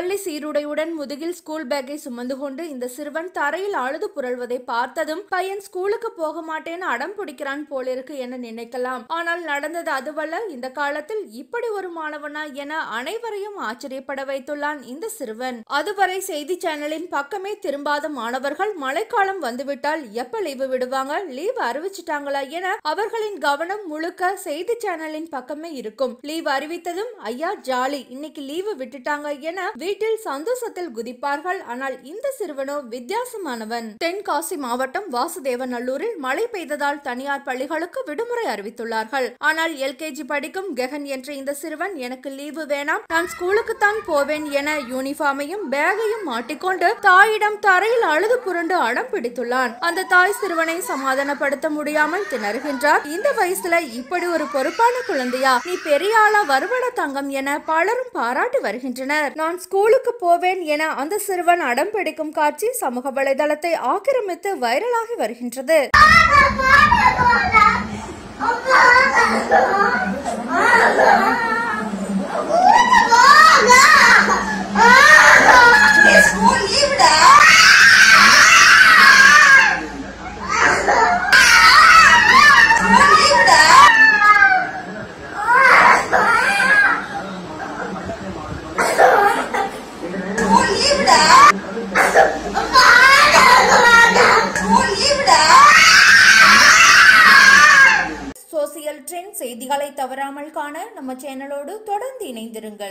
பள்ளி சீருடையுடன் முதுகில் ஸ்கூல் பேக்கை சுமந்து கொண்டு இந்த சிறுவன் தரையில் அழுது புரள்வதை பார்த்ததும் பையன் ஸ்கூலுக்கு போக மாட்டேன்னு அடம் பிடிக்கிறான் போலிருக்கு என நினைக்கலாம். ஆனால் நடந்தது அதுவல்ல. இந்த காலத்தில் இப்படி ஒரு மாணவனா என அனைவரையும் ஆச்சரியப்பட வைத்துள்ளான் இந்த சிறுவன். அதுவரை செய்தி சேனலின் பக்கமே திரும்பாத மாணவர்கள் மழைக்காலம் வந்துவிட்டால் எப்ப லீவு விடுவாங்க, லீவ் அறிவிச்சிட்டாங்களா என அவர்களின் கவனம் முழுக்க செய்தி சேனலின் பக்கமே இருக்கும். லீவ் அறிவித்ததும் ஐயா ஜாலி, இன்னைக்கு லீவு விட்டுட்டாங்க என வீட்டில் சந்தோஷத்தில் குதிப்பார்கள். ஆனால் இந்த சிறுவனோ வித்தியாசமானவன். தென்காசி மாவட்டம் வாசுதேவநல்லூரில் மழை பெய்ததால் தனியார் பள்ளிகளுக்கு விடுமுறை அறிவித்துள்ளார்கள். ஆனால் எல்கேஜி படிக்கும் கெகன் என்ற இந்த சிறுவன் எனக்கு லீவு வேணாம், நான் ஸ்கூலுக்கு தான் போவேன் என யூனிஃபார்மையும் பேகையும் மாட்டிக்கொண்டு தாயிடம் தரையில் அழுது புரண்டு அடம் பிடித்துள்ளான். அந்த தாய் சிறுவனை சமாதானப்படுத்த முடியாமல் திணறுகின்றார். இந்த வயசுல இப்படி ஒரு பொறுப்பான குழந்தையா, நீ பெரிய ஆளா வருவட தங்கம் என பலரும் பாராட்டி வருகின்றனர். நான் ஸ்கூலுக்கு போவேன் என அந்த சிறுவன் அடம் பிடிக்கும் காட்சி சமூக வலைதளத்தை ஆக்கிரமித்து வைரலாகி வருகின்றது. சோசியல் ட்ரெண்ட் செய்திகளை தவறாமல் காண நம்ம சேனலோடு தொடர்ந்து இணைந்திருங்கள்.